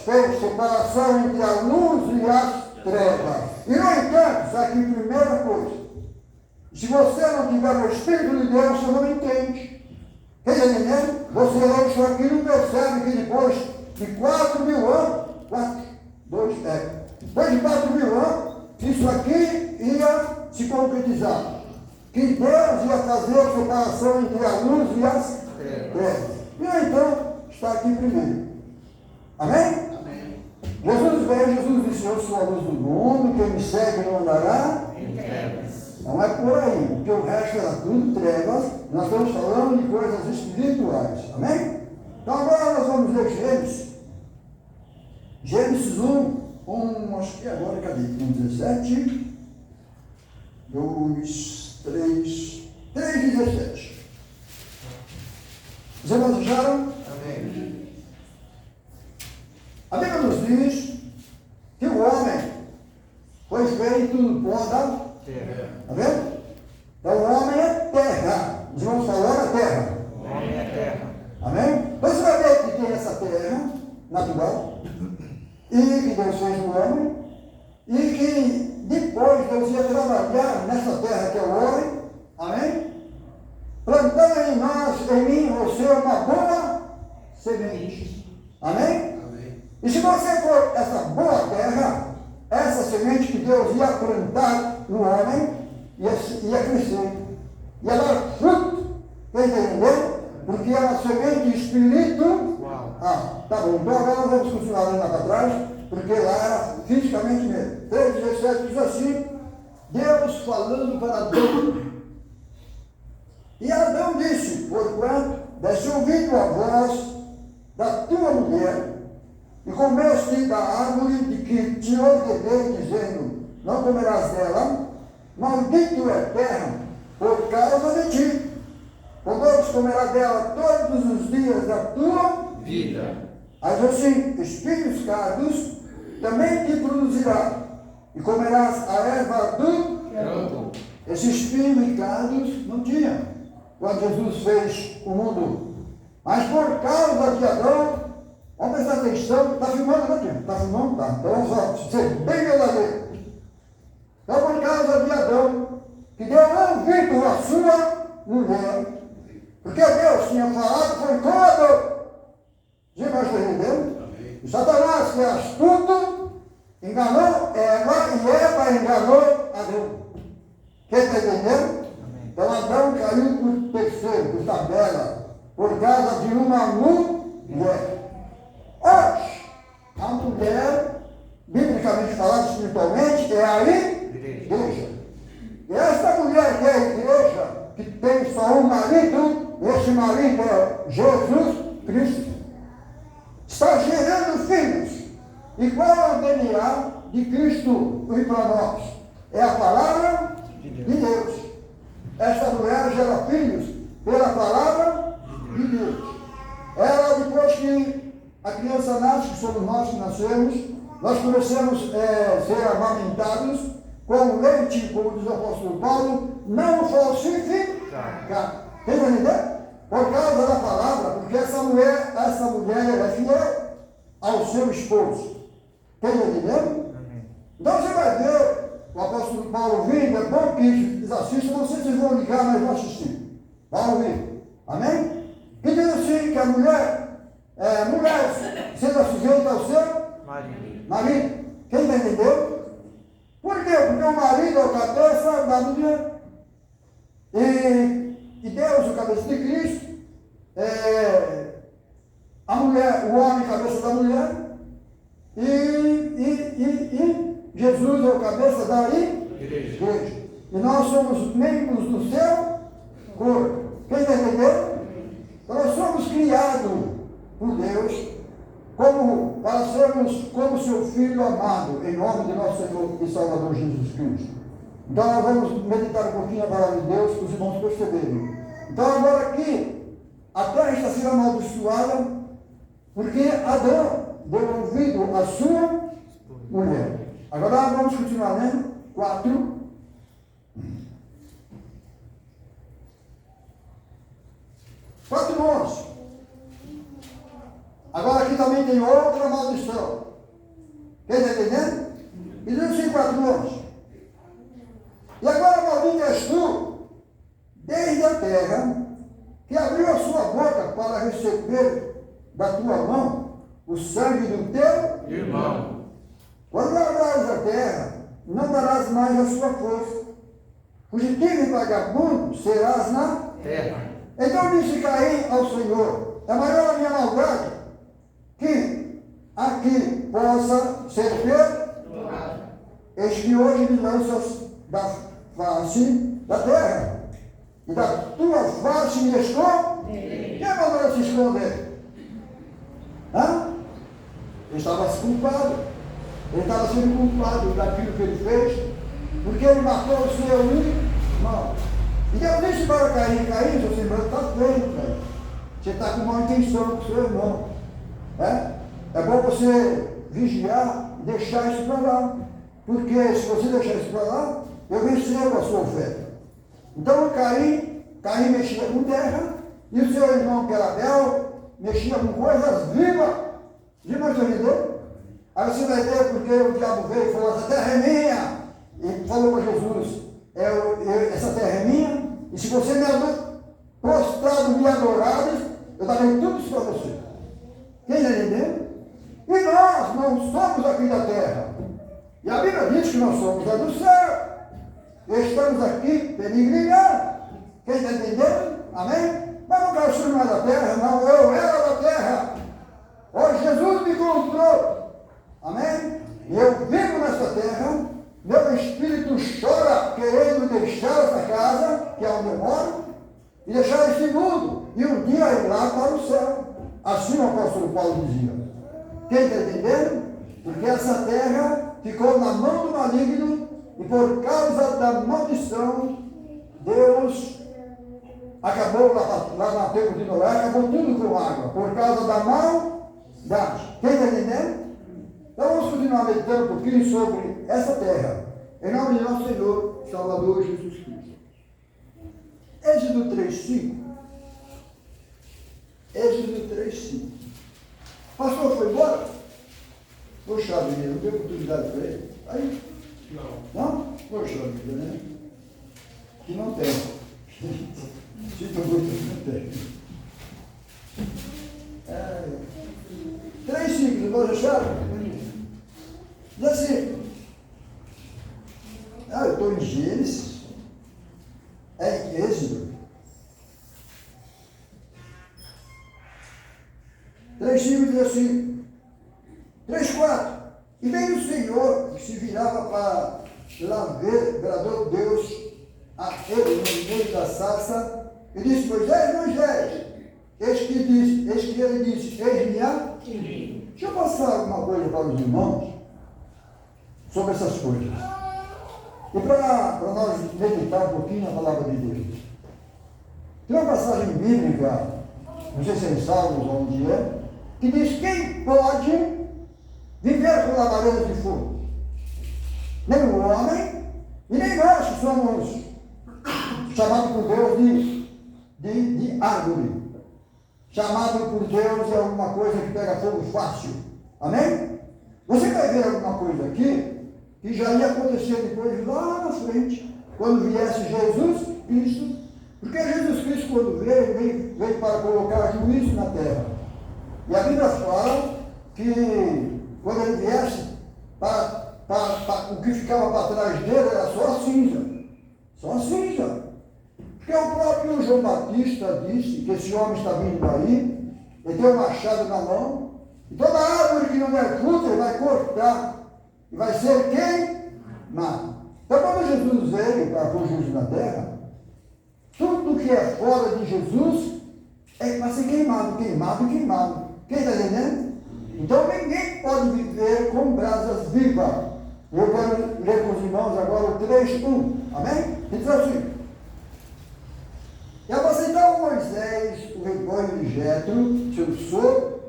fez separação entre a luz e as trevas. E, no entanto, isso aqui é a primeira coisa. Se você não tiver o Espírito de Deus, você não entende. Quer entender? Você lê isso aqui e não percebe que depois de 4.000 anos, depois de 4.000 anos, isso aqui ia se concretizar. Que Deus ia fazer a separação entre a luz e as trevas. E então, está aqui primeiro. Amém? Amém. Jesus veio, Jesus disse: eu sou a luz do mundo, quem me segue não andará em trevas. Não é por aí, porque o resto era tudo trevas. Nós estamos falando de coisas espirituais. Amém? Então agora nós vamos ler Gênesis. Gênesis 1, acho que agora, cadê? 17, 2, 3, 17. Os irmãos acharam? Amém. A Bíblia nos diz que o homem foi feito do pó da terra. Está vendo? Então o homem é terra. Os irmãos falaram a terra. O homem é terra. Amém? Então você vai ver que tem essa terra natural. E que Deus fez o homem. E que depois Deus ia trabalhar nessa terra que é o homem. Amém? Plantando em nós, em mim, você uma boa semente. Amém? Amém. E se você for essa boa terra, essa semente que Deus ia plantar no homem, ia crescer, ia dar fruto. Está entendendo? Porque é uma semente espírito. Tá bom. Então agora nós vamos continuar lá para trás, porque lá era fisicamente mesmo. 3,17 diz assim: Deus falando para Adão. E Adão disse: porquanto deste ouvido a voz da tua mulher, e comeste da árvore de que te ordenei, dizendo: não comerás dela, maldito é a terra por causa de ti. Poderes comerás dela todos os dias da tua vida. Mas assim, espinhos cardos também te produzirá, e comerás a erva do campo. Esse espinho e cardos não tinha quando Jesus fez o mundo. Mas por causa de Adão, vamos prestar atenção, está filmando aqui? Está filmando? Tá. Então vamos ser bem verdadeiro. Então por causa de Adão, que deu ouvido à sua mulher, porque Deus tinha falado, foi com Adão. Você vai entendendo? O Satanás, que é astuto, enganou Eva, e Eva enganou Adão. Quem está entendendo? Então Adão caiu por terceiro, por tabela, por causa de uma mulher. Hoje, a mulher, biblicamente falando, espiritualmente, é a igreja. E essa mulher que é a igreja, que tem só um marido, esse marido é Jesus Cristo, está gerando filhos. E qual é o DNA de Cristo para nós? É a palavra de Deus. Esta mulher gera filhos pela palavra de Deus. Ela, depois que a criança nasce, que somos nós que nascemos, nós começamos a ser amamentados com leite, como diz o apóstolo Paulo, não falsificar. Entendeu? Por causa da palavra, porque essa mulher é fiel ao seu esposo. Entendeu? Então você vai ver o apóstolo Paulo vindo, é bom que eles assistam, não sei se vocês vão ligar, mas vão assistir. Vão ouvir. Amém? Que diz assim, que a mulher seja sujeita ao seu marido. Quem está entendendo? Por quê? Porque o marido é o cabeça da mulher. E Deus, o cabeça de Cristo, a mulher, o homem, cabeça da mulher, e Jesus é o cabeça da igreja. E nós somos membros do seu corpo. Quem está entendendo? Então nós somos criados por Deus para sermos como seu Filho amado, em nome de nosso Senhor e Salvador Jesus Cristo. Então nós vamos meditar um pouquinho a palavra de Deus, para os irmãos perceberem. Então agora aqui, a terra está sendo amaldiçoada, porque Adão deu ouvido à sua mulher. Agora vamos continuar lendo. 4. Agora aqui também tem outra maldição. Quem está entendendo? E diz 4 anos. E agora maldito és tu, desde a terra, que abriu a sua boca para receber da tua mão o sangue do teu irmão. Quando lavrares a terra, não darás mais a sua força. Fugitivo e vagabundo serás na Terra. Então disse Caim ao Senhor: é maior a minha maldade que aqui possa ser perdoada. Eis que hoje me lanças da face da terra, e da tua face me esconde. Quem mandou se esconder? Hã? Ele estava culpado. Ele estava sendo culpado daquilo que ele fez, porque ele matou o seu irmão. E Deus disse para Caim: Caim, seu semblante está feio, Caim. Você está com má intenção com o seu irmão. É bom você vigiar e deixar isso para lá. Porque se você deixar isso para lá, eu recebo a sua oferta. Então Caim mexia com terra, e o seu irmão, que era Abel, mexia com coisas vivas. De mais entendeu? Aí você vai ver porque o diabo veio e falou: essa terra é minha. E falou para Jesus: essa terra é minha, e se você me prostrado, me adorares, eu darei tudo isso para você. Quem está entendendo? E nós não somos aqui da terra. E a Bíblia diz que nós somos lá do céu. Estamos aqui peregrinando. Quem está entendendo? Amém? Mas não quero ser mais da terra, não. Eu era da terra. Hoje Jesus me comprou. Amém? E eu vivo nessa terra. Meu espírito chora querendo deixar essa casa, que é onde eu moro, e deixar esse mundo, e um dia ir lá para o céu. Assim o apóstolo Paulo dizia. Quem está entendendo? Porque essa terra ficou na mão do maligno, e por causa da maldição, Deus acabou lá na tempo de Noé, acabou tudo com água, por causa da maldade. Quem está entendendo? Então vamos continuar meditando um pouquinho sobre essa terra, em nome de nosso Senhor, Salvador Jesus Cristo. Êxodo 3:5. Êxodo 3:5. Pastor foi embora? Poxa vida, não deu oportunidade para ele? Aí? Não? Poxa vida, né? Que não tem. Sinto muito, não tem. 3:5, não acharam? Diz assim, eu estou em Gênesis, em Êxodo. 3:5 diz assim, 3:4, e veio o Senhor, que se virava para lá ver, bradou Deus a ele no meio da sarça, e disse: Moisés, Moisés, eis que ele disse, eis-me aqui. Deixa eu passar alguma coisa para os irmãos sobre essas coisas. E para nós meditar um pouquinho na palavra de Deus. Tem uma passagem bíblica, não sei se é em Salmos ou onde é, que diz: quem pode viver com labaredas de fogo? Nem o homem, e nem nós que somos chamados por Deus de árvore. Chamado por Deus é alguma coisa que pega fogo fácil. Amém? Você vai ver alguma coisa aqui que já ia acontecer depois lá na frente, quando viesse Jesus Cristo, porque Jesus Cristo, quando veio para colocar juízo na terra. E a Bíblia fala que quando ele viesse, o que ficava para trás dele era só a cinza. Só a cinza. Porque o próprio João Batista disse que esse homem está vindo daí, ele tem um machado na mão, e toda árvore que não der fruto, ele vai cortar. E vai ser queimado. Então, quando Jesus veio para pôr juízo na terra, tudo que é fora de Jesus vai ser queimado. Quem está entendendo? Então, ninguém pode viver com brasas vivas. Eu quero ler com os irmãos agora o 3:1. Amém? E diz assim: e apacentou Moisés o rebanho de Jetro, seu sogro,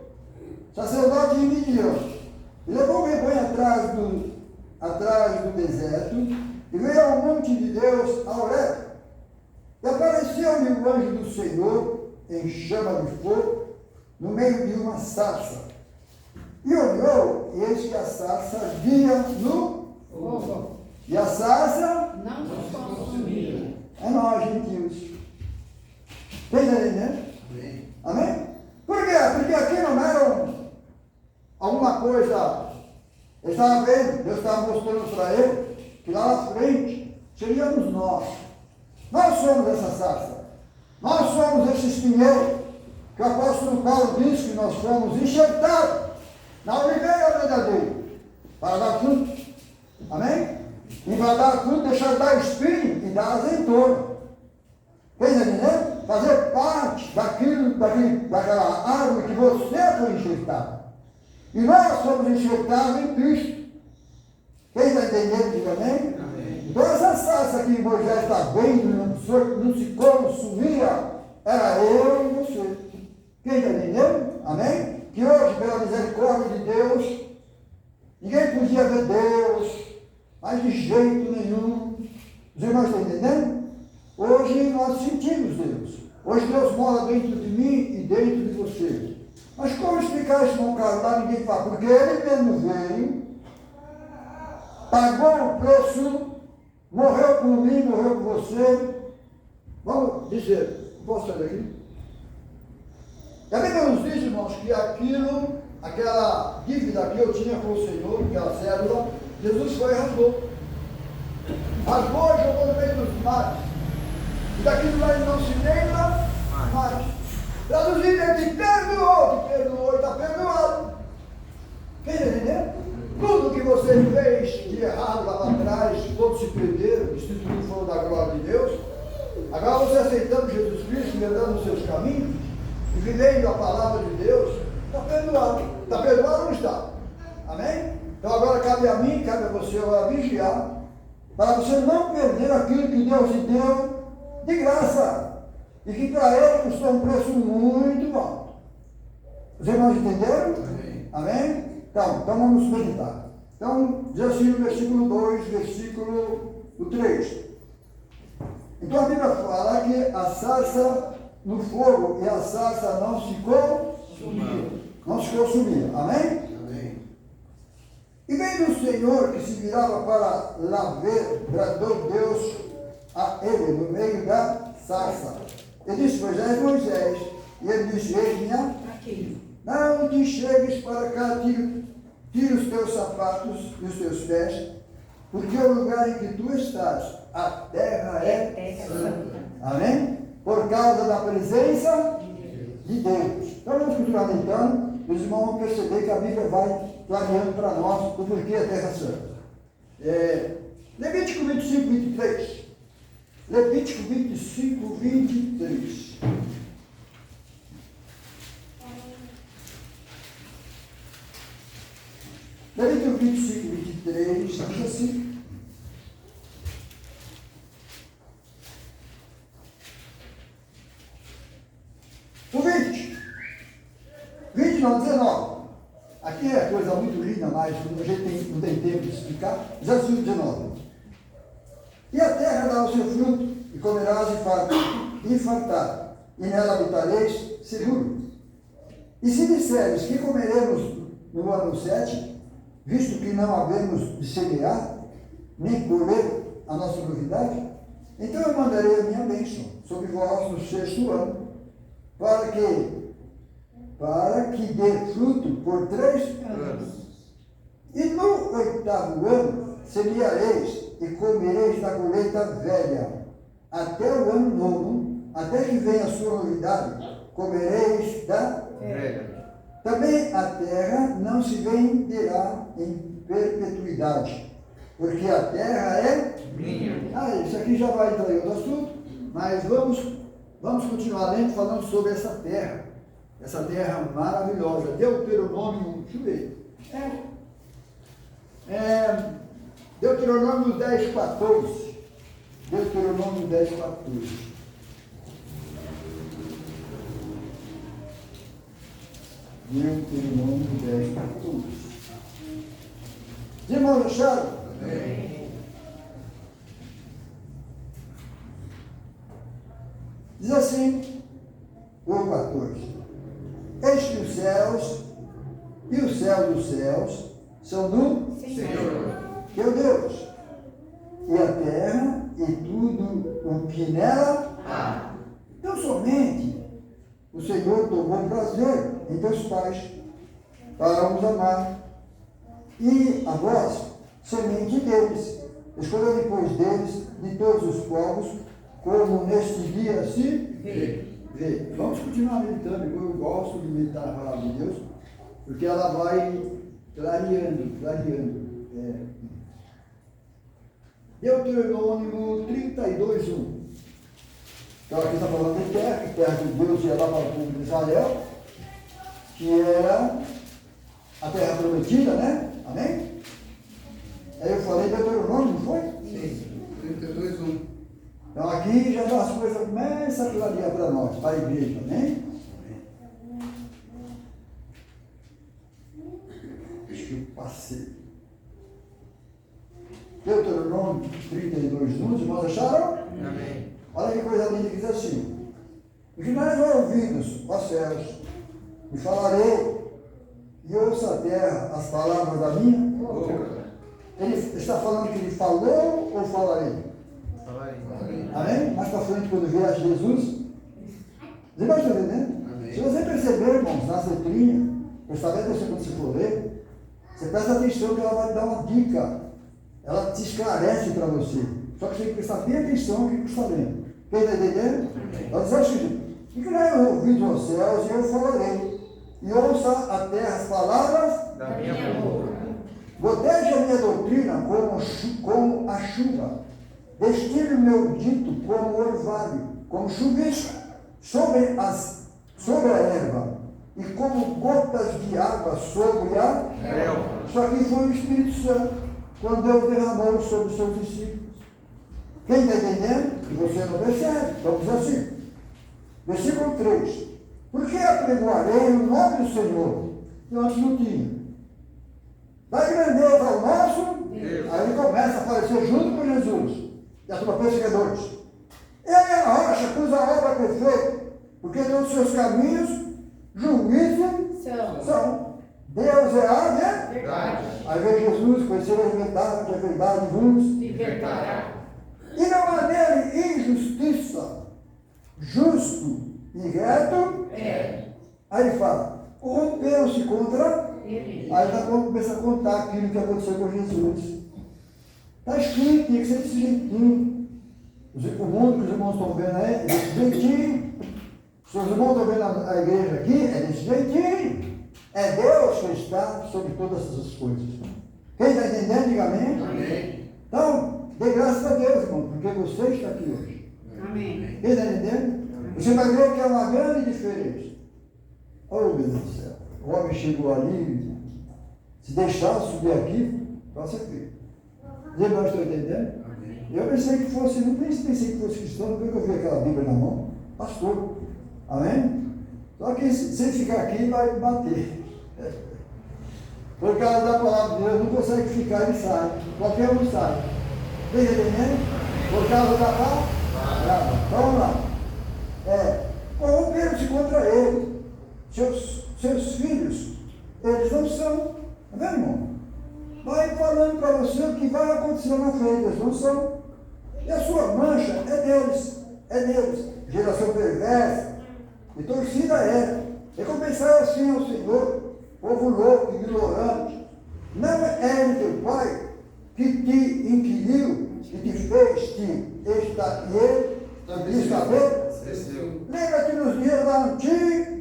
sacerdote de Midian. E levou o rebanho atrás do deserto, e veio ao monte de Deus, a Horebe. E apareceu-lhe o anjo do Senhor, em chama de fogo, no meio de uma sarça. E olhou, e eis que a sarça ardia no fogo. E a sarça não se consumia. É nós, gentios. Está entendendo? Amém? Por quê? Porque aqui não era alguma coisa. Ele estava vendo, Deus estava mostrando para ele que lá na frente seríamos nós. Nós somos essa sarça. Nós somos esse espinheiro que o apóstolo Paulo diz que nós fomos enxertados na oliveira verdadeira para dar fruto. Amém? E para dar fruto, deixar de dar espinho e dar azeitona. Quer entender? Fazer parte daquela árvore que você foi enxertado. E nós somos enxertados em Cristo. Quem está entendendo? Diga amém? Amém. Então essa sarça que Moisés está vendo, não se consumia, era eu e você. Quem está entendendo? Amém? Que hoje, pela misericórdia de Deus, ninguém podia ver Deus, mas de jeito nenhum. Os irmãos estão entendendo? Hoje nós sentimos Deus. Hoje Deus mora dentro de mim e dentro de você. Mas como explicar isso num caso lá? Ninguém fala. Porque Ele mesmo veio, pagou o preço, morreu por mim, morreu por você. Vamos dizer, posso sair daqui? E a Bíblia nos diz, irmãos, que aquela dívida que eu tinha com o Senhor, aquela cédula, Jesus foi e rasgou. Rasgou e jogou no meio dos mares. E daquilo lá ele não se lembra mais. Traduzindo, ele te perdoou, está perdoado. Quem entendeu? Tudo que você fez de errado lá atrás, todos se perderam, instituídos foram da glória de Deus. Agora você aceitando Jesus Cristo, andando nos seus caminhos, e vivendo a palavra de Deus, está perdoado. Está perdoado ou não está? Amém? Então agora cabe a mim, cabe a você agora vigiar, para você não perder aquilo que Deus te deu de graça. E que para ele custou um preço muito alto. Os irmãos entenderam? Amém? Amém? Então vamos meditar. Então, diz assim no versículo 2, versículo 3. Então a Bíblia fala que a sarça no fogo e a sarça não se consumia. Não se consumia. Amém? Amém. E veio o Senhor que se virava para lá ver, bradou Deus a ele no meio da sarça. Ele disse: Moisés, e ele disse: eis-me aqui. Não te chegues para cá, tira os teus sapatos e os teus pés, porque o lugar em que tu estás, a terra é santa. Amém? Por causa da presença de Deus. Então vamos continuar então. Os irmãos vão perceber que a Bíblia vai clareando para nós o porquê a terra santa. Levítico 25, 23. Levítico 25, 23. Levítico 25, 23 diz assim: o 20 não, 19. Aqui é coisa muito linda, mas a gente não tem tempo de explicar. Jesus 19. E a terra dá o seu fruto, e comerás e fartar, e nela habitareis seguro. E se disseres que comeremos no ano 7, visto que não havemos de semear, nem colher a nossa novidade, então eu mandarei a minha bênção sobre vós no 6º ano, para que dê fruto por 3 anos. E no 8º ano semeareis e comereis da colheita velha, até o ano novo, até que venha a sua novidade, comereis da velha. Também a terra não se venderá em perpetuidade, porque a terra é minha. Isso aqui já vai entrar em outro assunto, mas vamos continuar lendo, falando sobre essa terra maravilhosa. Deuteronômio, deixa eu ver. Deuteronômio 10, 14. Deuteronômio 10, 14. Deuteronômio 10, 14. Irmãos acharam? Amém. Diz assim, o 14. Eis que os céus são do Senhor. teu Deus, e a terra e tudo o que nela há. Então somente o Senhor tomou prazer em teus pais para os amar. E a vós, semente deles, escolheu depois deles, de todos os povos, como neste dia se vê. Vamos continuar meditando. Eu gosto de meditar na palavra de Deus, porque ela vai clareando. Deuteronômio 32:1. Então aqui está falando de terra, que terra que Deus ia dar para o povo de Israel, que era a terra prometida, né? Amém? Aí eu falei Deuteronômio, não foi? Sim. 32:1. Então aqui já as coisas começam a clarear para nós, para a igreja, amém? Acho que eu passei. Deuteronômio 32:1, os irmãos acharam? Amém. Olha que coisa linda que diz assim: inclinai os ouvidos, ó céus, e falarei, e ouça a terra as palavras da minha boca. Ele está falando que ele falou ou falarei? Falarei. Amém? Mais para frente, quando vier Jesus, você vai estar entendendo? Amém. Se você perceber, irmãos, nas letrinhas, prestar bem atenção quando você for ler, você presta atenção que ela vai te dar uma dica, ela te esclarece para você. Só que você tem que prestar bem atenção no que está lendo. Quem está entendendo? Ela diz assim: inclinai os ouvidos aos céus e eu falarei, e ouça a terra as palavras Da minha boca. Goteje a minha doutrina como a chuva, destile o meu dito como orvalho, como chuvisco sobre a erva, e como gotas de água sobre a relva. Isso aqui foi o Espírito Santo, quando Deus derramou sobre os seus discípulos. Quem está entendendo? E você não percebe. Então diz assim, versículo 3. Por que apregoarei o nome do Senhor? Eu antes não tinha. Dá grandeza ao nosso Deus. Aí ele começa a aparecer junto com Jesus. E a turma pensa que é dois. Ele é a rocha, cuja obra perfeita, porque todos os seus caminhos, juízo são. Deus é a verdade. Aí vem Jesus, conhecer a verdade, que a verdade vos Libertará. E não há nele injustiça, justo e reto. Aí ele fala, corromperam-se contra ele. Aí já começa a contar aquilo que aconteceu com Jesus. Está escrito, tinha que ser desse jeitinho. O mundo que os irmãos estão vendo aí é desse jeitinho. Se os irmãos estão vendo a igreja aqui, é desse jeitinho. É Deus que está sobre todas essas coisas. Quem está entendendo, diga amém. Amém. Então, dê graças a Deus, irmão, porque você está aqui hoje. Amém. Quem está entendendo? Você vai ver que é uma grande diferença. Oh, meu Deus do céu. O homem chegou ali, se deixar subir aqui, passa aqui. Os irmãos estão entendendo? Amém. Eu pensei que fosse, não pensei que fosse cristão, porque eu vi aquela Bíblia na mão, pastor. Amém? Só que se ele ficar aqui, vai bater. Por causa da palavra de Deus, não consegue ficar, ele sai. Qualquer um sai. Está entendendo? Por causa da palavra. Vamos lá. Corromperam-se contra ele. Seus filhos, eles não são. Está vendo, irmão? Vai falando para você o que vai acontecer na frente, eles não são. E a sua mancha é deles. É deles. Geração perversa. E torcida é. Recompensar assim ao Senhor, povo louco, ignorante. Não é ele teu pai que te inquiriu e te fez estar e ele saber? Lembra-te nos dias da antiga.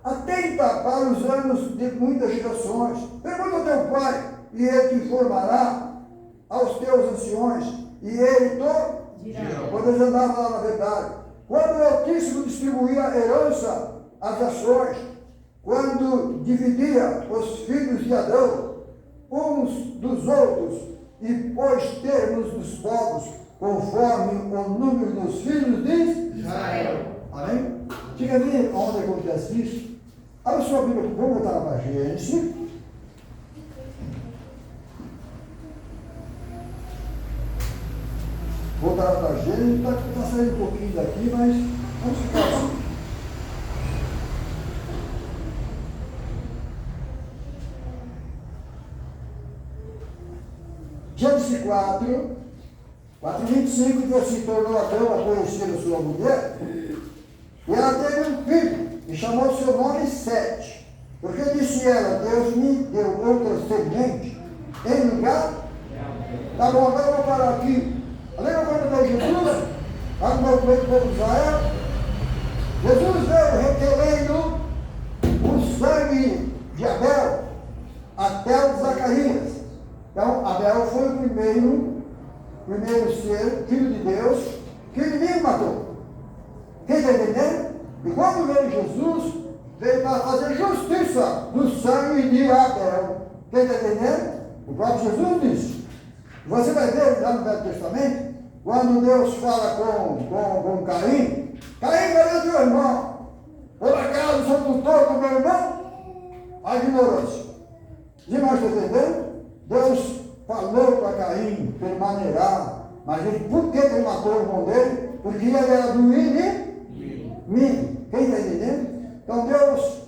Atenta para os anos de muitas gerações. Pergunta ao teu pai e ele te informará, aos teus anciões e ele te dirá. Quando eles andavam lá na verdade. Quando o Altíssimo distribuía a herança, as ações, quando dividia os filhos de Adão uns dos outros e pôs termos dos povos conforme o número dos filhos de Israel. Amém? Diga ali onde acontece isso. Abra sua Bíblia, vamos voltar para Gênesis. Voltar para Gênesis, está saindo um pouquinho daqui, mas vamos ficar assim. Gênesis 4, 4:25, Deus se tornou Adão a conhecer a sua mulher, e ela teve um filho, e chamou seu nome Sete, porque disse ela, Deus me deu outra semente em lugar. Tá bom, agora eu vou parar aqui. Lembra quando veio Jesus? Lá no movimento do povo de Israel? Jesus veio requerendo o sangue de Abel até o de Zacarias. Então, Abel foi o primeiro ser, filho de Deus, que o inimigo matou. Quem está entendendo? E quando veio Jesus, veio para fazer justiça do sangue de Abel. Quem está entendendo? O próprio Jesus disse. Você vai ver lá no Velho Testamento, quando Deus fala com Caim, Caim, cadê teu irmão? Por acaso sou tutor do meu irmão? A ignorância. Os irmãos estão entendendo? Deus falou para Caim permaneirar, mas ele, por que ele matou o irmão dele? Porque ele era do inimigo. Quem está entendendo? Então Deus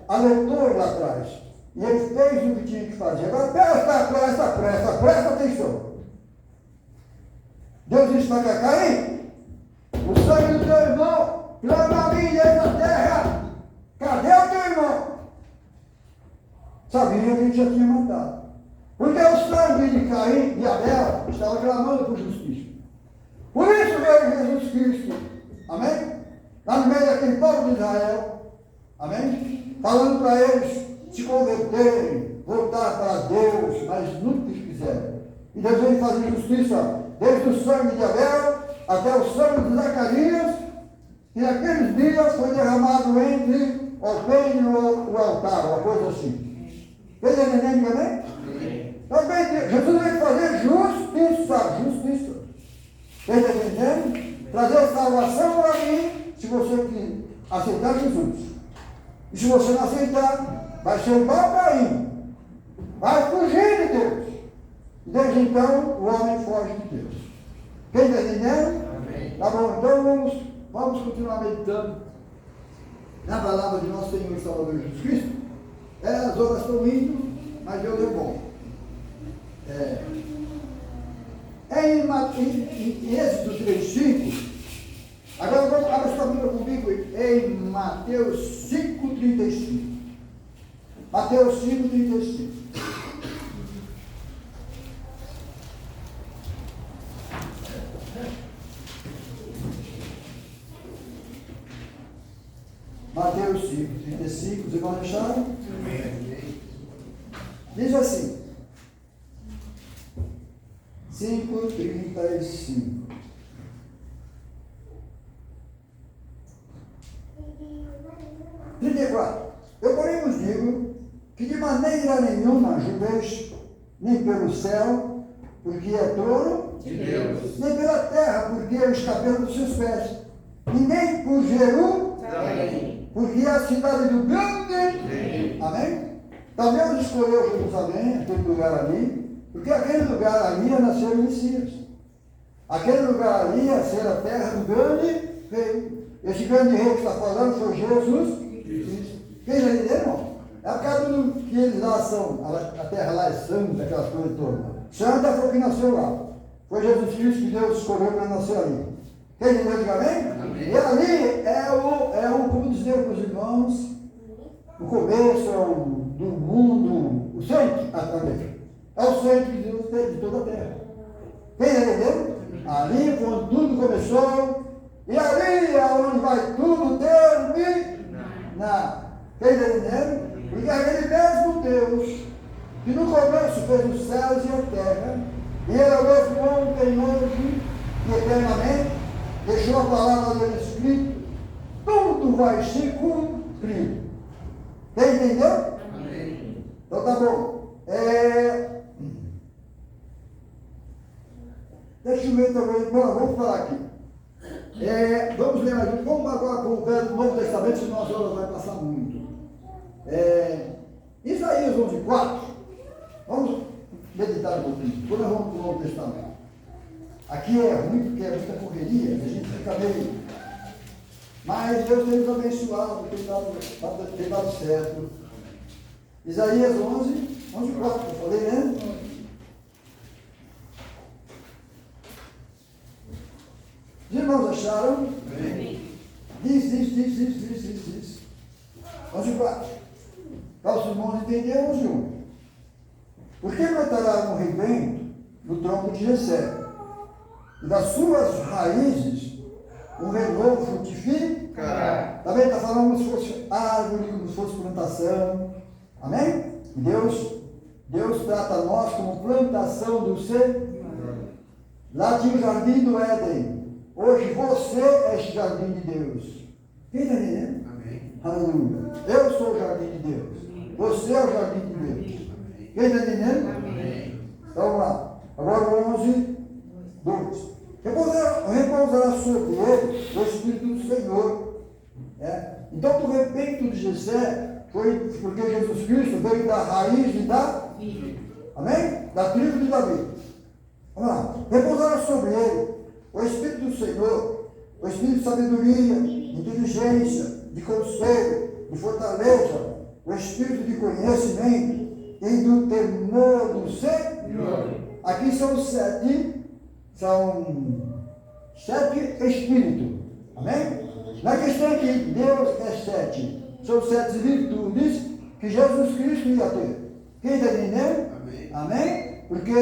alertou ele lá atrás. E ele fez o que tinha que fazer. Agora presta atenção. Deus disse para Caim, o sangue do teu irmão clama a mim nessa terra. Cadê o teu irmão? Sabia que ele já tinha matado. Porque o sangue de Caim e Abel estava clamando por justiça. Por isso veio Jesus Cristo. Amém? Lá no meio daquele povo de Israel. Amém? Falando para eles se converterem, voltar para Deus, mas nunca quiseram. E Deus veio fazer justiça desde o sangue de Abel até o sangue de Zacarias, que naqueles dias foi derramado entre o reino e o altar, uma coisa assim. Fez entendendo também? Também Jesus veio fazer justiça. Fez entendendo? Trazer salvação para mim, se você aceitar Jesus. E se você não aceitar, vai ser igual a Caim. Vai fugir de Deus. Desde então, o homem foge de Deus. Quem está entendendo? Amém. Tá bom, então vamos continuar meditando na palavra de nosso Senhor e Salvador Jesus Cristo. As horas estão indo, mas Deus é bom. Em Êxodo 3:5, agora vamos abrir sua Bíblia comigo em Mateus 5:35. Mateus 5:35. Mateus 5:35, os irmãos acharam? Diz assim, 5:35. Eu, porém, vos digo que de maneira nenhuma jureis nem pelo céu, porque é trono de Deus, nem pela terra, porque é o escabelo dos seus pés, e nem por Jerusalém, porque é a cidade do grande. Amém? Então Deus escolheu Jerusalém, aquele lugar ali, porque aquele lugar ali ia nascer o Messias. Aquele lugar ali ia ser a terra do grande rei. Esse grande rei que está falando foi Jesus Cristo. Quem já entendeu, irmão? É por causa do que eles lá são, a terra lá é santa, aquelas coisas todas. Santa foi o que nasceu lá. Foi Jesus Cristo que Deus escolheu para nascer ali. Quem entendeu, diga amém? Amém? E ali como dizer para os irmãos, o começo do mundo, o centro, é o centro de Deus de toda a terra. Quem entendeu? Ali foi onde tudo começou, e ali é onde vai tudo terminar. Quem entendeu? Porque aquele mesmo Deus, que no começo fez os céus e a terra, e ele é o mesmo ontem, hoje e eternamente, deixou a palavra dele escrita, tudo vai se cumprir. Quem entendeu? Amém. Então tá bom. Deixa eu ver também. Bom, vamos falar aqui. Vamos ler mais. Vamos agora para o Novo Testamento, senão as horas vai passar muito. Isaías 11:4. Vamos meditar um pouquinho. Depois nós vamos para o Novo Testamento. Aqui é ruim porque é muita correria, a gente fica meio. Mas Deus tem nos abençoado, tem dado certo. Isaías 11:4, eu falei, né? Os irmãos acharam? Diz. Vamos embora. Para os irmãos entendermos juntos. Por que brotará um rebento no tronco de Jessé? E das suas raízes um renovo frutificará. Também está falando como se fosse árvore, como se fosse plantação. Amém? Deus trata nós como plantação do ser. Lá tinha o jardim do Éden. Hoje você é esse jardim de Deus. Quem está entendendo? Amém. Aleluia. Eu sou o jardim de Deus. Você é o jardim de Deus. Quem está entendendo? Amém. Então vamos lá. Agora o 11, 2. Repousará sobre ele o Espírito do Senhor. Então, do rebento de Jessé foi porque Jesus Cristo veio da raiz de Davi. Amém? Da tribo de Davi. Vamos lá. Repousará sobre ele o Espírito do Senhor, o Espírito de sabedoria, de inteligência, de conselho, de fortaleza, o Espírito de conhecimento e do temor do Senhor. Aqui são sete espíritos. Amém? Na questão aqui, Deus é sete. São sete virtudes que Jesus Cristo ia ter. Quem está entendendo? Amém. Amém? Porque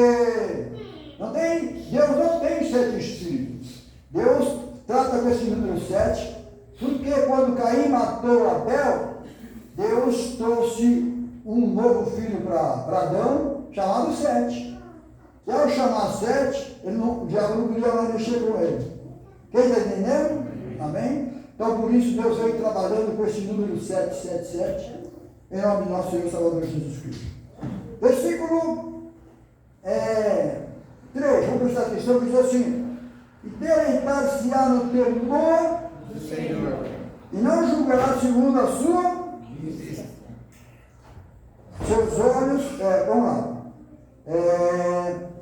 Deus não tem sete espíritos. Deus trata com esse número 7, porque quando Caim matou Abel, Deus trouxe um novo filho para Adão, chamado Sete. E ao chamar Sete, o diabo não podia mais mexer com ele. Quem está entendendo? Amém? Então por isso Deus veio trabalhando com esse número 777, em nome de nosso Senhor e Salvador Jesus Cristo. Versículo 3, vamos prestar atenção, que diz assim: e deleitar-se-á no temor Do Senhor. e não julgará segundo a sua, seus olhos, vamos lá,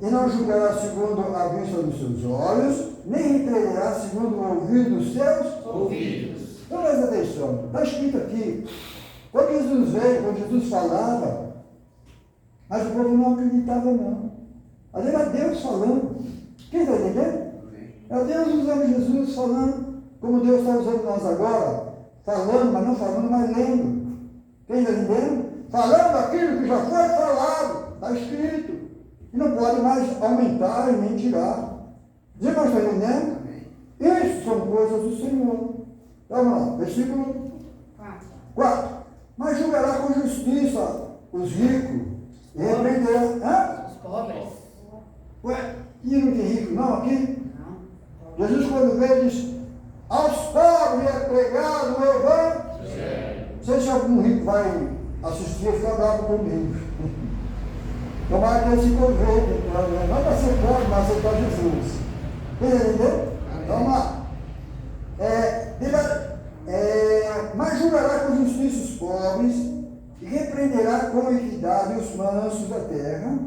e não julgará segundo a vista dos seus olhos, nem repreenderá segundo o ouvir dos seus Ouvidos. Então presta atenção, está escrito aqui, quando Jesus veio, quando Jesus falava, mas o povo não acreditava não. Mas era Deus falando. Quem está entendendo? É Deus usando Jesus falando, como Deus está usando nós agora, falando, mas não falando, mas lendo. Quem está entendendo? Falando aquilo que já foi falado, está escrito. E não pode mais aumentar e nem tirar. Os irmãos estão entendendo? Isso são coisas do Senhor. Vamos lá, versículo 4. Mas julgará com justiça os ricos e repreenderá. Os pobres. Ué, e não tem rico não aqui? Jesus quando veio disse, aos pobres é pregado o evangelho. Não sei se algum rico vai assistir e ficar bravo comigo. Tomara que ele se converta, não para ser pobre, mas aceitar Jesus. Entendeu? Vamos lá. Mas julgará com justiça os pobres e repreenderá com equidade os mansos da terra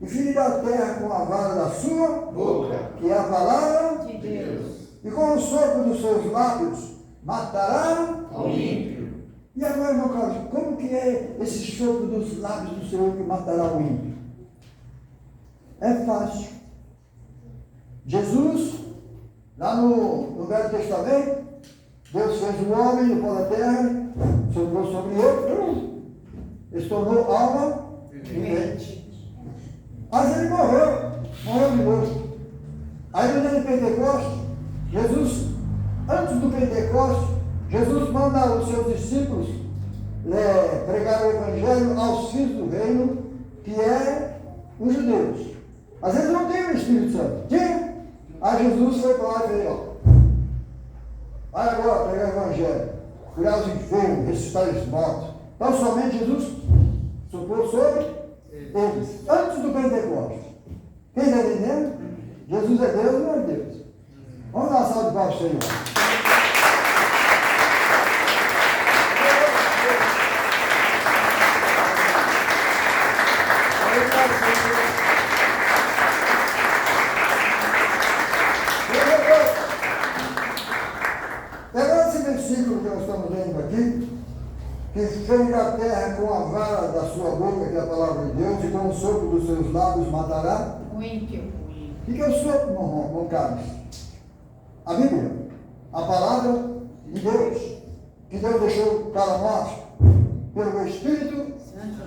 e ferirá a terra com a vara da sua boca, que é a palavra De Deus. e com o sopro dos seus lábios matará ao ímpio. E agora, meu caro, como que é esse sopro dos lábios do Senhor que matará o ímpio? É fácil. Jesus, lá no Velho Testamento, Deus fez o homem do pó da terra, soprou sobre ele, ele se tornou alma vivente. Mas ele morreu de novo. Aí no dia de Pentecostes, Jesus, antes do Pentecostes, Jesus manda os seus discípulos pregar o Evangelho aos filhos do reino, que é os judeus. Mas eles não têm o Espírito Santo. Tinha? Aí Jesus foi para lá e veio, vai agora pregar o Evangelho, curar os enfermos, ressuscitar os mortos. Então somente Jesus soprou sobre eles, antes do Pentecostes. Quem está entendendo? Jesus é Deus, não é Deus. Vamos dar uma salva de palmas, Senhor. Pegando esse versículo que nós estamos lendo aqui, que fez a terra com a vara da sua boca, que é a palavra de Deus, e com o sopro dos seus lábios matará. O ímpio. O que é o sopro, irmão Carlos? A Bíblia, a palavra de Deus, que Deus deixou para nós, pelo Espírito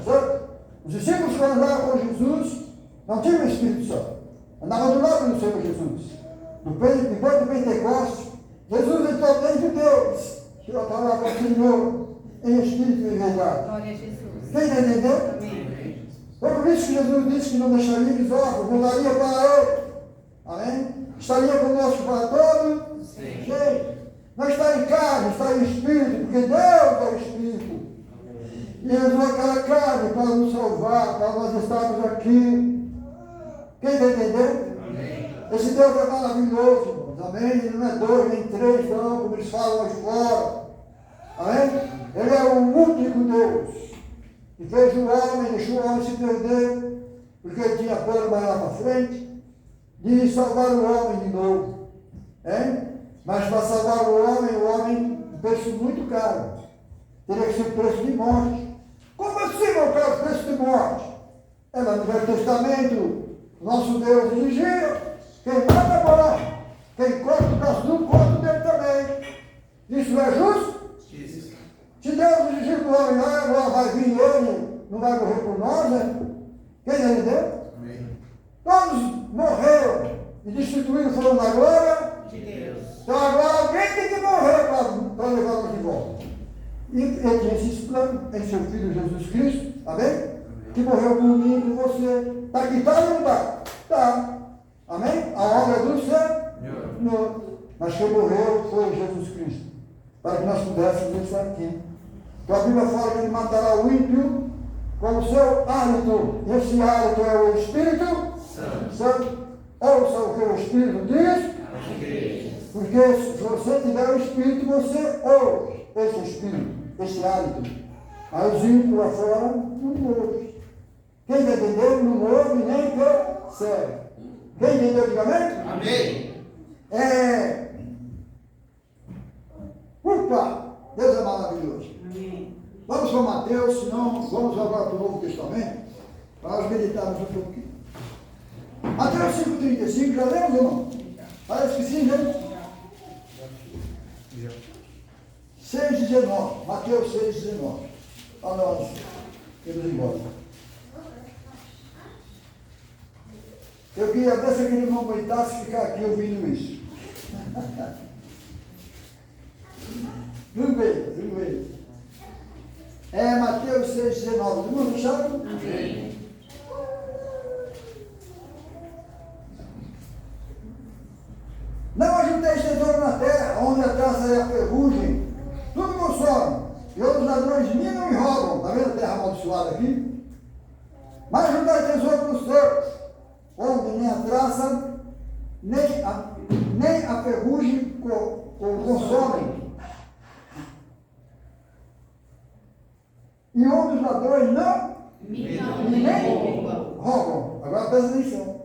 Santo. Os discípulos, quando andavam com Jesus, não tinham o Espírito Santo. Andavam do lado do Senhor Jesus. Depois do Pentecostes, Jesus entrou dentro de Deus, que eu estava com o Senhor em Espírito e verdade. Glória a Jesus. Quem está entendendo? Amém. Foi por isso que Jesus disse que não deixaria eles órfãos, voltaria para ele. Amém? Estaria conosco para todo sempre. Não está em carne, está em Espírito, porque Deus é Espírito. E Ele usou aquela carne para nos salvar, para nós estarmos aqui. Quem está entendendo? Amém. Esse Deus é maravilhoso, irmãos. Amém? Ele não é dois, nem três, não, como eles falam hoje fora. Amém? Ele é o único Deus. E fez o homem, deixou o homem se perder, porque ele tinha plano mais lá para frente, de salvar o homem de novo. Hein? Mas para salvar o homem, um preço muito caro. Teria que ser preço de morte. Como assim, meu caro, preço de morte? É lá no Velho Testamento, nosso Deus exigia, quem mata morre, quem corta o braço do corpo dele também. Isso é justo? Isso. Se Deus exigir do homem, agora vai vir ele, não vai morrer por nós, né? Quem entendeu? Amém. Todos morreram e destituídos foram na glória. De Deus. Então agora alguém tem que morrer para levar-nos de volta. E ele tinha esse plano em seu Filho Jesus Cristo, amém? Que morreu por mim e por você. Está aqui, está ou não está? Está. Amém? A obra do Senhor. Mas quem morreu foi Jesus Cristo, para que nós pudéssemos estar aqui. Então a Bíblia fala que ele matará o ímpio com o seu hálito. E esse hálito é o Espírito Santo. Ouça o que o Espírito diz. Porque se você tiver o Espírito, você ouve esse Espírito, esse hálito. Aí os ímpios lá fora não ouvem. Quem está entendendo não ouve nem percebe. Quem entendeu, diga amém? Amém. Opa! Deus é maravilhoso. Amém. Vamos para Mateus, senão vamos agora para o Novo Testamento, para nós meditarmos um pouquinho. Mateus 5,35, já lemos ou não? Parece que sim, né? 6,19. Mateus 6,19. Para nós irmos embora. Eu queria ver se aquele irmão aguentasse ficar aqui ouvindo isso. Tudo bem. É Mateus 6,19. Todo mundo sabe? Amém. Não ajunteis tesouro na terra, onde a traça e a ferrugem, tudo consome, e outros ladrões minam e roubam. Está vendo a terra amaldiçoada aqui? Mas ajuntai tesouro nos céus, onde nem a traça, nem a ferrugem consomem. E onde os ladrões não Nem roubam. Agora presta atenção.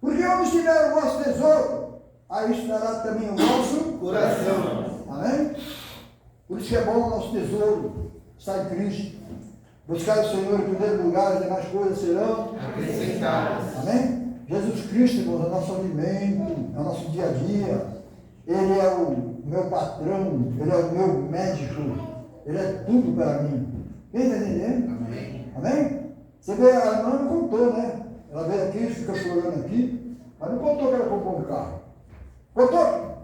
Porque onde estiver o vosso tesouro, aí estará também o nosso Coração. Amém? Por isso que é bom o nosso tesouro estar em Cristo. Buscar o Senhor em primeiro lugar, as demais coisas serão Acrescentadas. Amém? Jesus Cristo, irmãos, é o nosso alimento, é o nosso dia a dia. Ele é o meu patrão, Ele é o meu médico, Ele é tudo para mim. Quem está entendendo? Amém. Amém? Você vê, a irmã não contou, né? Ela veio aqui, fica chorando aqui, mas não contou que ela comprou um carro. Contou?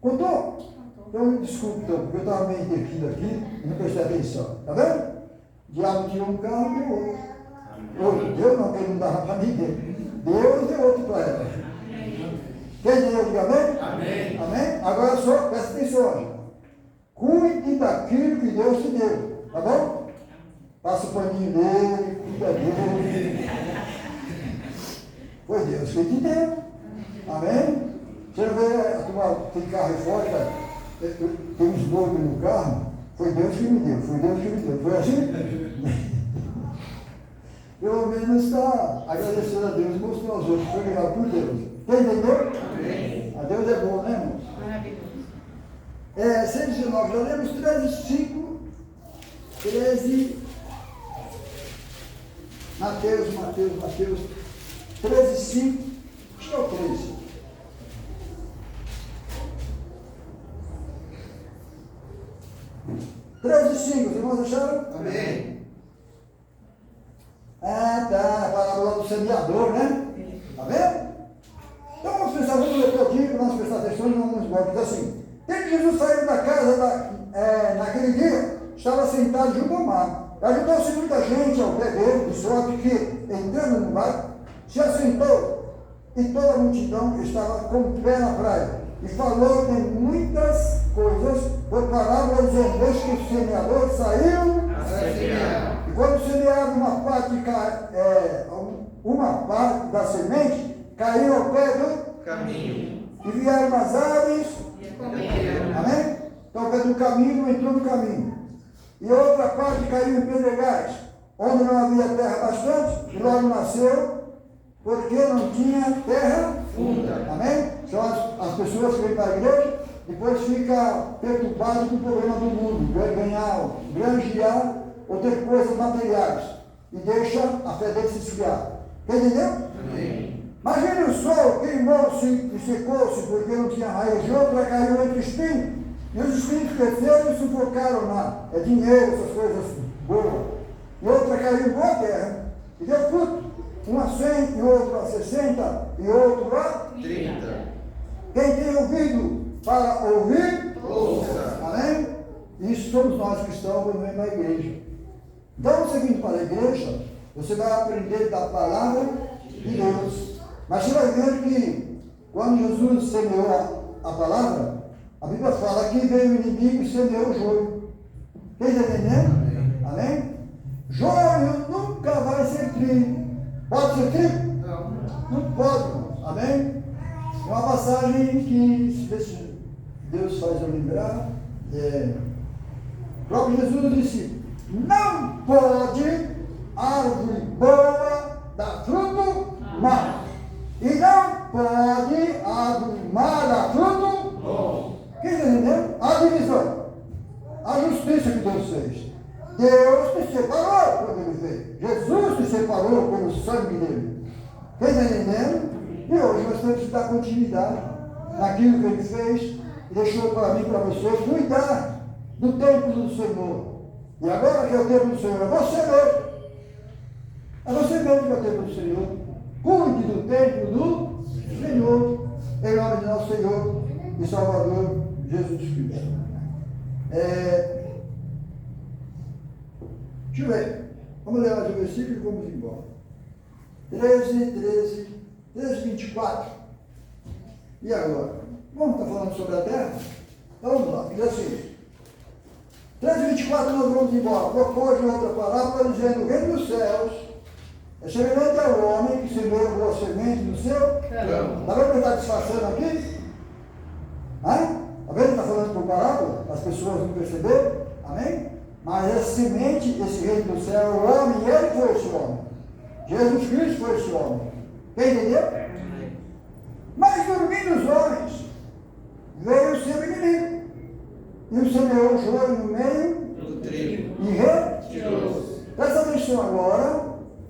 Contou? Então, desculpe, então, porque eu estava meio intertido aqui e não prestei atenção. Tá vendo? O diabo tirou um carro e deu outro. Ou deu não, porque ele não dava para ninguém. Deus deu outro para ela. Quem entendeu? Diga amém? Amém. Amém? Agora só, presta atenção. Cuide daquilo que Deus te deu. Tá bom? Passa o paninho dele, cuida dele. Foi Deus que te deu. Amém? Você não vê a turma, tem carro aí fora, cara, tem uns doidos no carro, foi Deus que me deu, foi Deus que me deu. Foi assim? Pelo menos está agradecendo a Deus e mostrando aos outros, foi legal por Deus. Quem entendeu? Amém. A Deus é bom, né, irmãos? Maravilhoso. 6,19, já lemos 13,5, 13, Mateus, 13,5, acho que é o 13. irmãos acharam? Amém. Ah, tá. A parábola do semeador, né? Tá vendo? Então vamos pensar, vamos ler todinho para nós prestar atenção e vamos embora. Diz assim: desde que Jesus saiu da casa naquele dia, estava sentado junto ao mar. Ajudou-se muita gente ao pé dele, de sorte que, entrando no barco, se assentou, e toda a multidão estava com o pé na praia. E falou de muitas coisas, por parábola dizendo: desde que o semeador saiu, e quando semeava uma parte da semente, caiu ao pé do Caminho. e vieram as aves. Amém. Amém? Então, o pé do caminho entrou no caminho. E outra parte caiu em pedregais, onde não havia terra bastante, e logo nasceu, porque não tinha terra Funda. Amém? São as pessoas que vêm para a igreja, depois fica perturbado com o problema do mundo, ganhar, granjear ou ter coisas materiais, e deixa a fé dele se esfriar. Entendeu? Amém. Imagine o sol, queimou-se e secou-se porque não tinha raiz, e outra caiu entre espinhos, e os espinhos cresceram e sufocaram lá. É dinheiro, essas coisas boas. E outra caiu em boa terra e deu fruto. Uma 100 e outra a 60 e outro a 30. Quem tem ouvido para ouvir, Ouça. amém? Isso somos nós cristãos quando vem para a igreja. Então, você vindo para a igreja, você vai aprender da palavra de Deus. Mas você vai ver que quando Jesus semeou a palavra, a Bíblia fala que veio o inimigo e semeou o joio. Quem está entendendo? Amém? Joio nunca vai ser trigo. Pode ser trigo? Não. Não pode, irmãos. Amém? É uma passagem que, se Deus faz eu lembrar, o próprio Jesus disse: não pode árvore boa dar fruto mau, e não pode árvore má dar fruto bom. Quem está entendendo? A divisão, a justiça que Deus fez. Deus te separou quando ele fez. Jesus te separou pelo sangue dele. Quem está entendendo? E hoje nós temos que dar continuidade naquilo que ele fez e deixou para mim e para você cuidar do templo do Senhor. E agora que é o templo do Senhor, é você mesmo. É você mesmo que é o templo do Senhor. Cuide do templo do Senhor, em nome de nosso Senhor e Salvador Jesus Cristo. Deixa eu ver. Vamos ler mais o versículo e vamos embora. 13, 24. E agora? Vamos estar falando sobre a terra? Então vamos lá, diz assim. 13, 24 nós vamos embora. Propôs outra parábola dizendo: o reino dos céus é semelhante ao homem que semeou boa semente no seu campo. Está vendo que está disfarçando aqui? Está vendo que está falando por parábola? As pessoas não perceberam? Amém? Mas essa semente, esse reino do céu é o homem, e ele foi esse homem. Jesus Cristo foi esse homem. Entendeu? Mas dormindo os homens, veio o seu inimigo, e o semeou o joio no meio Do trigo. e retirou-se. Presta atenção agora,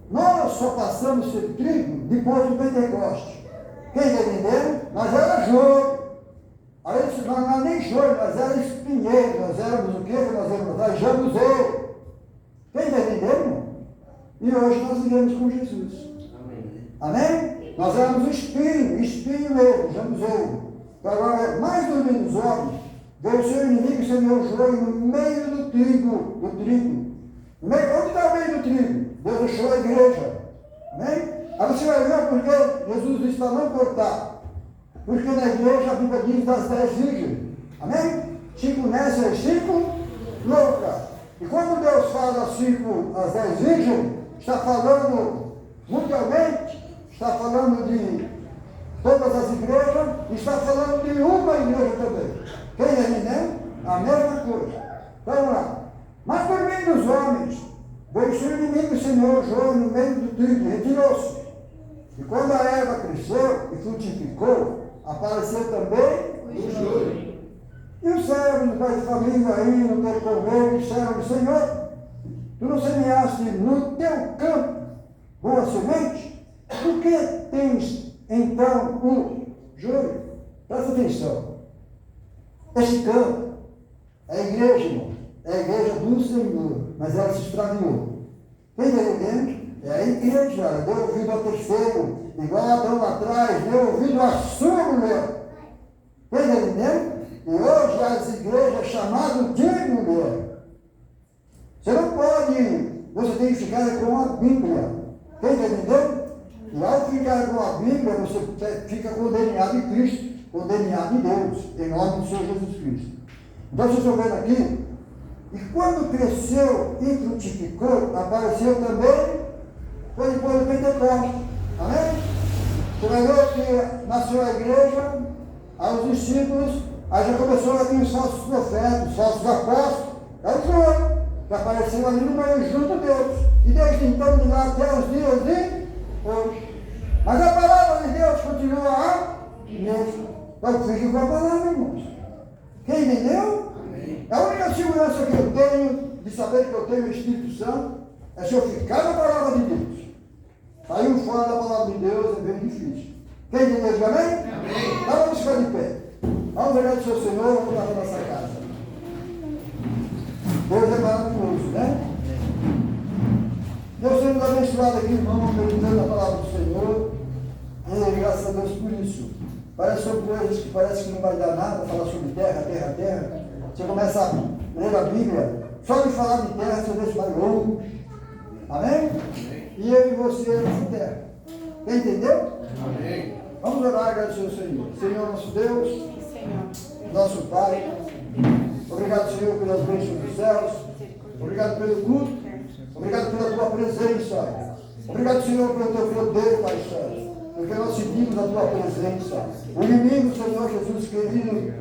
nós só passamos a ser trigo depois do Pentecoste. Quem está entendendo? Nós éramos joio. Aí nós não era nem joio, nós éramos espinheiro, nós éramos o quê? Nós éramos jambuzeiro. Quem está entendendo? E hoje nós vivemos com Jesus. Amém? Nós éramos espinho mesmo, jambuzeiro. Então agora, mais dormindo os homens, veio o seu inimigo e semeou o joio no meio do trigo. Onde está o meio do trigo? Deus deixou a igreja. Amém? Aí você vai ver porque Jesus disse para não cortar. Porque na igreja a Bíblia diz das 10 virgens. Amém? 5 nécias e 5 loucas. E quando Deus fala as 10 virgens, está falando mundialmente, está falando de todas as igrejas, e está falando de uma igreja também. Quem está entendendo? A mesma coisa. Então vamos lá. Mas dormindo os homens, veio o seu inimigo e semeou o joio no meio do trigo e retirou-se. E quando a erva cresceu e frutificou, apareceu também O joio. e os servos do pai de família aí no teu comer disseram: Senhor, tu não semeaste no teu campo boa semente? Por que tens então o joio? Presta atenção. Esse campo é a igreja, irmão. é a igreja do Senhor, mas ela se extraviou. Quem está entendendo? É a igreja, deu ouvido ao terceiro, igual Adão lá atrás, deu ouvido à sua mulher. Quem está entendendo? E hoje as igrejas chamadas de mulher. Você não pode, você tem que ficar com a Bíblia. Quem está entendendo? E ao ficar com a Bíblia, você fica com o DNA de Cristo, com o DNA de Deus, em nome do Senhor Jesus Cristo. Então vocês estão vendo aqui, e quando cresceu e frutificou, apareceu também, foi depois do Pentecostes. Amém? Você vai ver que nasceu a igreja, aos discípulos, aí já começou a vir os falsos profetas, os falsos apóstolos, é o Senhor, que apareceu ali no meio junto deles. E desde então, de lá até os dias de hoje. Mas a palavra de Deus continua a mesma. Então fique com a palavra, irmãos. Quem entendeu? Amém. A única segurança que eu tenho de saber que eu tenho o Espírito Santo é se eu ficar na palavra de Deus. Sair fora da palavra de Deus é bem difícil. Quem entendeu? Amém? Amém. Então vamos ficar de pé. Vamos agradecer ao Senhor, vamos lá na nossa casa. Deus é maravilhoso, né? Deus sendo abençoado aqui, irmão, meditando a palavra do Senhor. E graças a Deus por isso. Parece sobre coisas que parece que não vai dar nada, falar sobre terra, terra, terra. Você começa a ler a Bíblia, só de falar de terra você deixa mais longo. Amém? Amém. E eu e você na terra. Quem entendeu? Amém. Vamos orar e agradecer ao Senhor. Senhor nosso Deus, nosso Pai, obrigado, Senhor, pelas bênçãos dos céus, obrigado pelo culto, obrigado pela tua presença, obrigado, Senhor, pelo teu poder, Pai Santo, porque nós sentimos a tua presença. O inimigo, Senhor Jesus querido,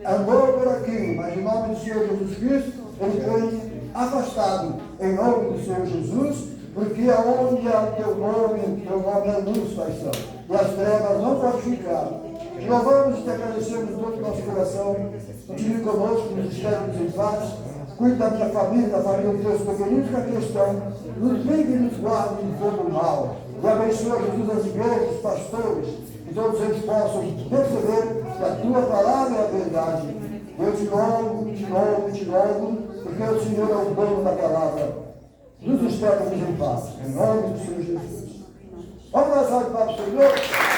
andou por aqui, mas em nome do Senhor Jesus Cristo, ele foi afastado, em nome do Senhor Jesus, porque aonde há o teu nome é luz, Pai Santo, e as trevas não podem ficar. Te louvamos e te agradecemos de todo o nosso coração. Continue conosco, nos espere-nos em paz. Cuide da minha família, da família dos teus pequeninos que aqui estão. Nos livre e nos guarde de todo o mal. E abençoa, Jesus, as igrejas, os pastores, que todos eles possam perceber que a tua palavra é a verdade. Eu te louvo, porque o Senhor é o dono da palavra. Nos espere em paz. Em nome do Senhor Jesus. Vamos lá, salve para o Senhor.